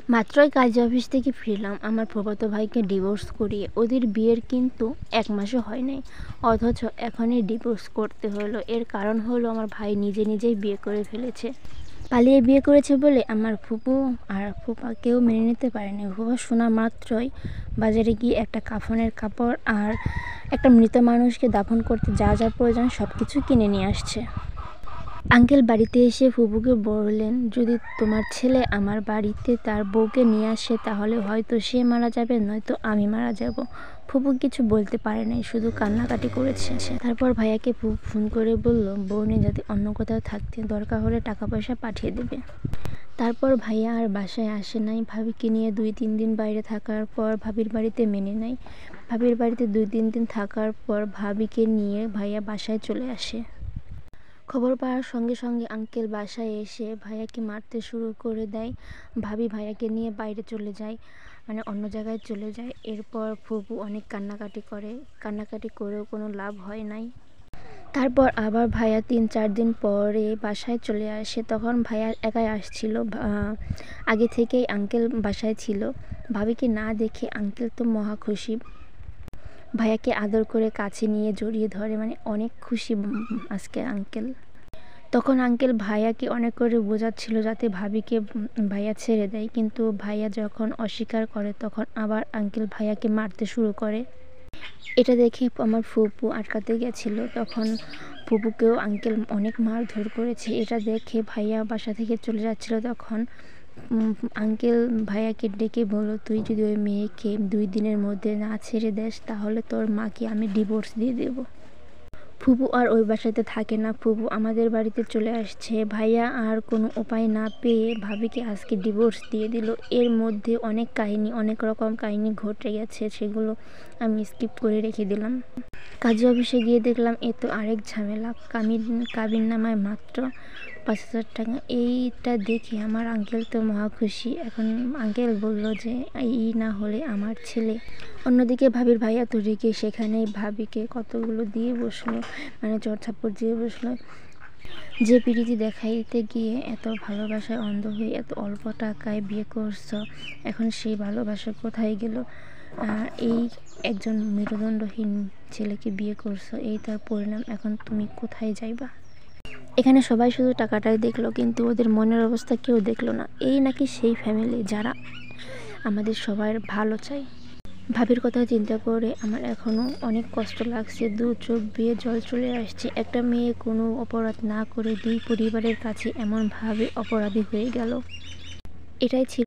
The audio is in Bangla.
মাত্রই কাজ অফিস থেকে ফিরলাম আমার ফুফাতো ভাইকে ডিভোর্স করিয়ে। ওদের বিয়ের কিন্তু 1 মাসও হয় নাই, অথচ এখনই ডিভোর্স করতে হলো। এর কারণ হলো আমার ভাই নিজে নিজেই বিয়ে করে ফেলেছে। পালিয়ে বিয়ে করেছে বলে আমার ফুপু আর ফুপা কেউ মেনে নিতে পারেনি। ফুপা শোনা মাত্রই বাজারে গিয়ে একটা কাফনের কাপড় আর একটা মৃত মানুষকে দাফন করতে যা যা প্রয়োজন সব কিছু কিনে নিয়ে আসছে। আঙ্কেল বাড়িতে এসে ফুপুকে বললেন, যদি তোমার ছেলে আমার বাড়িতে তার বউকে নিয়ে আসে তাহলে হয়তো সে মারা যাবে, নয়তো আমি মারা যাব। ফুপু কিছু বলতে পারে নাই, শুধু কান্নাকাটি করেছে। তারপর ভাইয়াকে ফোন করে বলল বউ নিয়ে যাতে অন্য কোথাও থাকতে, দরকার হলে টাকা পয়সা পাঠিয়ে দেবে। তারপর ভাইয়া আর বাসায় আসে নাই। ভাবিকে নিয়ে 2-3 দিন বাইরে থাকার পর ভাবির বাড়িতে মেনে নেয়। ভাবির বাড়িতে 2-3 দিন থাকার পর ভাবিকে নিয়ে ভাইয়া বাসায় চলে আসে। খবর পাওয়ার সঙ্গে সঙ্গে আঙ্কেল বাসায় এসে ভাইয়াকে মারতে শুরু করে দেয়। ভাবি ভাইয়াকে নিয়ে বাইরে চলে যায়, মানে অন্য জায়গায় চলে যায়। এরপর ফুপু অনেক কান্নাকাটি করে, কান্নাকাটি করেও কোনো লাভ হয় নাই। তারপর আবার ভাইয়া 3-4 দিন পরে বাসায় চলে আসে। তখন ভাইয়া একাই আসছিল, আগে থেকেই আঙ্কেল বাসায় ছিল। ভাবিকে না দেখে আঙ্কেল তো মহা খুশি, ভাইয়াকে আদর করে কাছে নিয়ে জড়িয়ে ধরে, মানে অনেক খুশি আজকে আঙ্কেল। তখন আঙ্কেল ভাইয়াকে অনেক করে বোঝাচ্ছিল যাতে ভাবিকে ভাইয়া ছেড়ে দেয়, কিন্তু ভাইয়া যখন অস্বীকার করে তখন আবার আঙ্কেল ভাইয়াকে মারতে শুরু করে। এটা দেখে আমার ফুপু আটকাতে গেছিল, তখন ফুপুকেও আঙ্কেল অনেক মারধর করেছে। এটা দেখে ভাইয়া বাসা থেকে চলে যাচ্ছিল, তখন আঙ্কেল ভাইয়াকে ডেকে বলল, তুই যদি ওই মেয়েকে 2 দিনের মধ্যে না ছেড়ে দেস তাহলে তোর মাকে আমি ডিভোর্স দিয়ে দেবো। ফুপু আর ওই বাসাতে থাকে না, ফুপু আমাদের বাড়িতে চলে আসছে। ভাইয়া আর কোনো উপায় না পেয়ে ভাবিকে আজকে ডিভোর্স দিয়ে দিল। এর মধ্যে অনেক কাহিনী, অনেক রকম কাহিনী ঘটে গেছে, সেগুলো আমি স্কিপ করে রেখে দিলাম। কাজী অফিসে গিয়ে দেখলাম এ তো আরেক ঝামেলা, কাবিন নামায় মাত্র 5,000 টাকা। এইটা দেখে আমার আঙ্কেল তো মহা খুশি। এখন আঙ্কেল বলল যে এই না হলে আমার ছেলে। অন্যদিকে ভাবির ভাইয়া তো রেগে সেখানেই ভাবিকে কতগুলো দিয়ে বসলো, মানে চড়-থাপ্পড় দিয়ে বসলো। যে প্রীতি দেখাইতে গিয়ে এত ভালোবাসায় অন্ধ হয়ে এত অল্প টাকায় বিয়ে করছো, এখন সেই ভালোবাসা কোথায় গেল? এই একজন মেরুদণ্ডহীন ছেলেকে বিয়ে করছো, এই তার পরিণাম। এখন তুমি কোথায় যাইবা? এখানে সবাই শুধু টাকাটাই দেখলো, কিন্তু ওদের মনের অবস্থা কেউ দেখলো না। এই নাকি সেই ফ্যামিলি যারা আমাদের সবার ভালো চায়। ভাবির কথা চিন্তা করে আমার এখনও অনেক কষ্ট লাগছে, 2 চোখ বেয়ে জল চলে আসছে। একটা মেয়ে কোনো অপরাধ না করে 2 পরিবারের কাছে এমনভাবে অপরাধী হয়ে গেল। এটাই ছিল